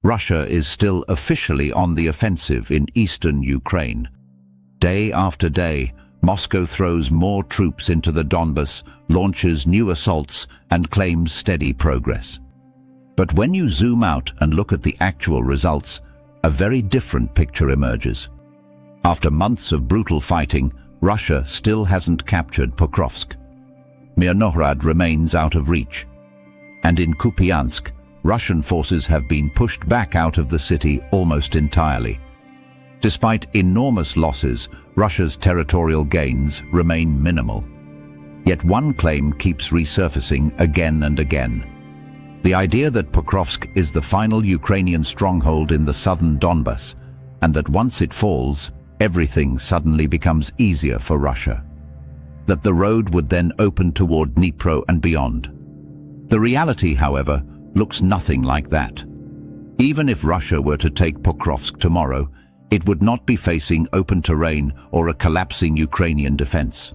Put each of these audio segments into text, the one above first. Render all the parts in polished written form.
Russia is still officially on the offensive in eastern Ukraine. Day after day, Moscow throws more troops into the Donbas, launches new assaults, and claims steady progress. But when you zoom out and look at the actual results, a very different picture emerges. After months of brutal fighting, Russia still hasn't captured Pokrovsk. Mirnohrad remains out of reach. And in Kupiansk, Russian forces have been pushed back out of the city almost entirely. Despite enormous losses, Russia's territorial gains remain minimal. Yet one claim keeps resurfacing again and again. The idea that Pokrovsk is the final Ukrainian stronghold in the southern Donbas, and that once it falls, everything suddenly becomes easier for Russia. That the road would then open toward Dnipro and beyond. The reality, however, looks nothing like that. Even if Russia were to take Pokrovsk tomorrow, it would not be facing open terrain or a collapsing Ukrainian defense.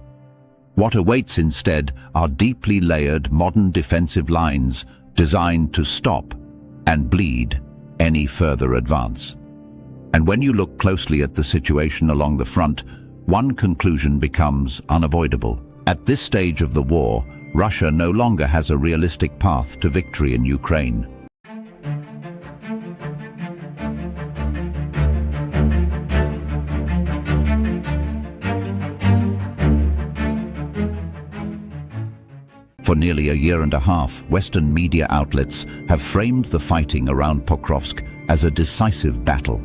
What awaits instead are deeply layered modern defensive lines designed to stop and bleed any further advance. And when you look closely at the situation along the front, one conclusion becomes unavoidable. At this stage of the war, Russia no longer has a realistic path to victory in Ukraine. For nearly a year and a half, Western media outlets have framed the fighting around Pokrovsk as a decisive battle.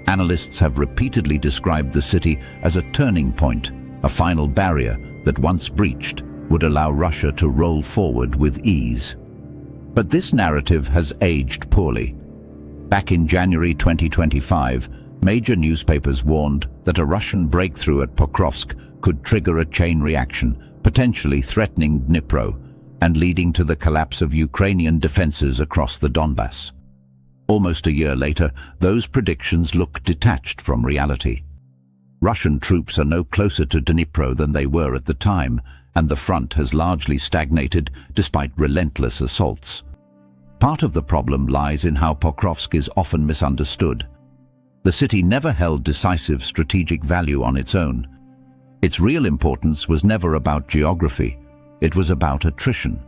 Analysts have repeatedly described the city as a turning point, a final barrier that once breached would allow Russia to roll forward with ease. But this narrative has aged poorly. Back in January 2025, major newspapers warned that a Russian breakthrough at Pokrovsk could trigger a chain reaction, potentially threatening Dnipro and leading to the collapse of Ukrainian defenses across the Donbas. Almost a year later, those predictions look detached from reality. Russian troops are no closer to Dnipro than they were at the time, and the front has largely stagnated despite relentless assaults. Part of the problem lies in how Pokrovsk is often misunderstood. The city never held decisive strategic value on its own. Its real importance was never about geography, it was about attrition.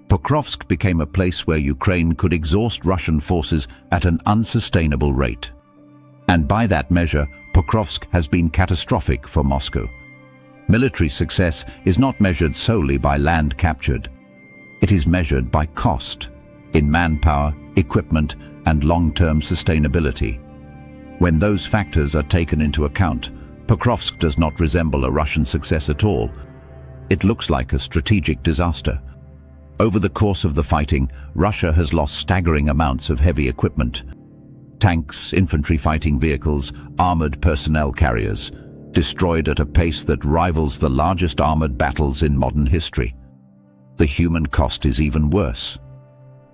Pokrovsk became a place where Ukraine could exhaust Russian forces at an unsustainable rate. And by that measure, Pokrovsk has been catastrophic for Moscow. Military success is not measured solely by land captured. It is measured by cost, in manpower, equipment, and long-term sustainability. When those factors are taken into account, Pokrovsk does not resemble a Russian success at all. It looks like a strategic disaster. Over the course of the fighting, Russia has lost staggering amounts of heavy equipment. Tanks, infantry fighting vehicles, armored personnel carriers, destroyed at a pace that rivals the largest armored battles in modern history. The human cost is even worse.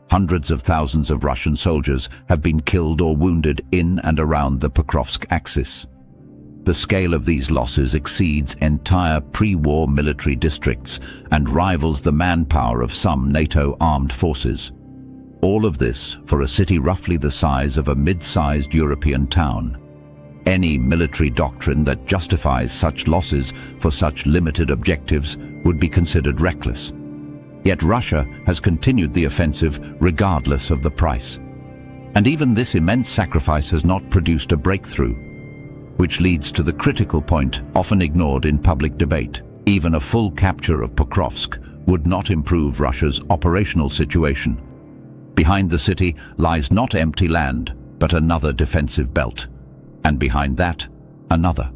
Hundreds of thousands of Russian soldiers have been killed or wounded in and around the Pokrovsk axis. The scale of these losses exceeds entire pre-war military districts and rivals the manpower of some NATO armed forces. All of this for a city roughly the size of a mid-sized European town. Any military doctrine that justifies such losses for such limited objectives would be considered reckless. Yet Russia has continued the offensive regardless of the price. And even this immense sacrifice has not produced a breakthrough, which leads to the critical point often ignored in public debate. Even a full capture of Pokrovsk would not improve Russia's operational situation. Behind the city lies not empty land, but another defensive belt. And behind that, another.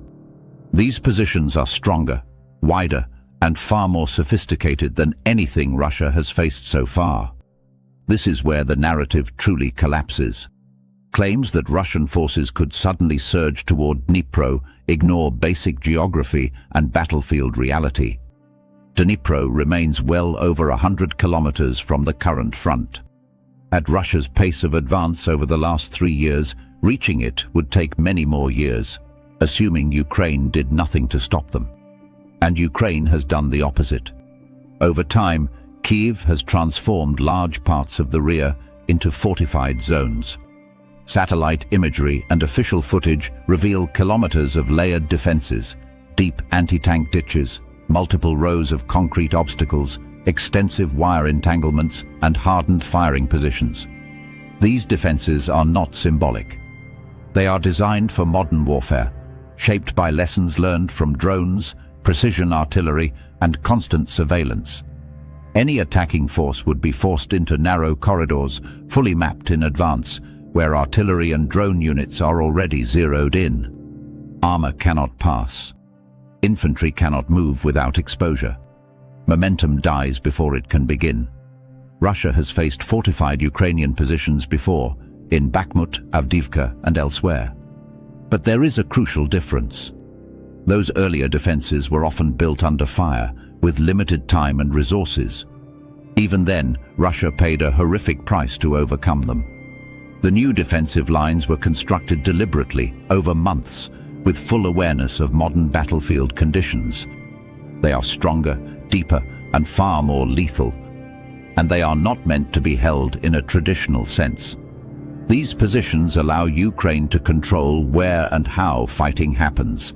These positions are stronger, wider, and far more sophisticated than anything Russia has faced so far. This is where the narrative truly collapses. Claims that Russian forces could suddenly surge toward Dnipro ignore basic geography and battlefield reality. Dnipro remains well over 100 kilometers from the current front. At Russia's pace of advance over the last 3 years, reaching it would take many more years, assuming Ukraine did nothing to stop them. And Ukraine has done the opposite. Over time, Kyiv has transformed large parts of the rear into fortified zones. Satellite imagery and official footage reveal kilometers of layered defenses, deep anti-tank ditches, multiple rows of concrete obstacles, extensive wire entanglements, and hardened firing positions. These defenses are not symbolic. They are designed for modern warfare, shaped by lessons learned from drones, precision artillery, and constant surveillance. Any attacking force would be forced into narrow corridors, fully mapped in advance, where artillery and drone units are already zeroed in. Armor cannot pass. Infantry cannot move without exposure. Momentum dies before it can begin. Russia has faced fortified Ukrainian positions before, in Bakhmut, Avdiivka, and elsewhere. But there is a crucial difference. Those earlier defenses were often built under fire, with limited time and resources. Even then, Russia paid a horrific price to overcome them. The new defensive lines were constructed deliberately, over months, with full awareness of modern battlefield conditions. They are stronger, deeper, and far more lethal. And they are not meant to be held in a traditional sense. These positions allow Ukraine to control where and how fighting happens.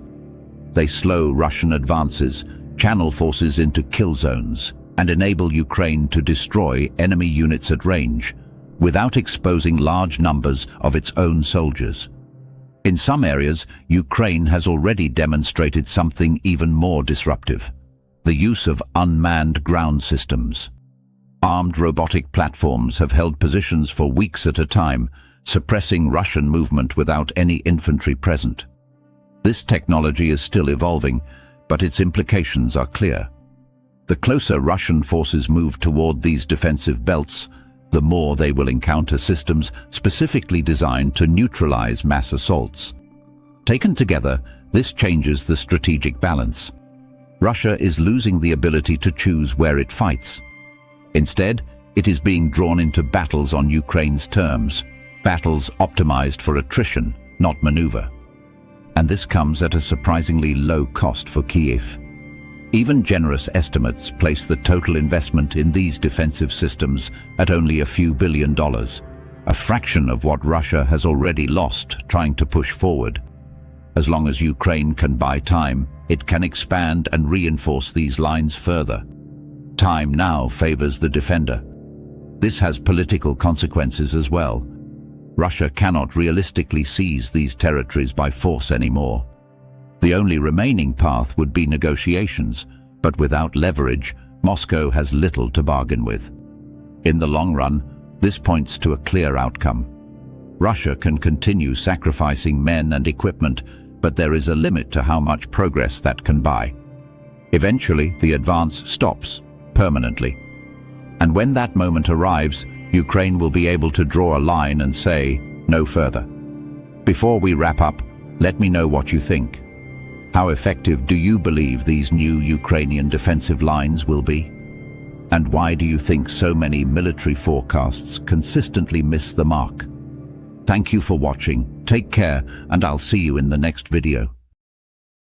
They slow Russian advances, channel forces into kill zones, and enable Ukraine to destroy enemy units at range, without exposing large numbers of its own soldiers. In some areas, Ukraine has already demonstrated something even more disruptive: the use of unmanned ground systems. Armed robotic platforms have held positions for weeks at a time, suppressing Russian movement without any infantry present. This technology is still evolving, but its implications are clear. The closer Russian forces move toward these defensive belts, the more they will encounter systems specifically designed to neutralize mass assaults. Taken together, this changes the strategic balance. Russia is losing the ability to choose where it fights. Instead, it is being drawn into battles on Ukraine's terms, battles optimized for attrition, not maneuver. And this comes at a surprisingly low cost for Kyiv. Even generous estimates place the total investment in these defensive systems at only a few $1 billion, a fraction of what Russia has already lost trying to push forward. As long as Ukraine can buy time, it can expand and reinforce these lines further. Time now favors the defender. This has political consequences as well. Russia cannot realistically seize these territories by force anymore. The only remaining path would be negotiations, but without leverage, Moscow has little to bargain with. In the long run, this points to a clear outcome. Russia can continue sacrificing men and equipment, but there is a limit to how much progress that can buy. Eventually, the advance stops, permanently. And when that moment arrives, Ukraine will be able to draw a line and say, no further. Before we wrap up, let me know what you think. How effective do you believe these new Ukrainian defensive lines will be? And why do you think so many military forecasts consistently miss the mark? Thank you for watching, take care, and I'll see you in the next video.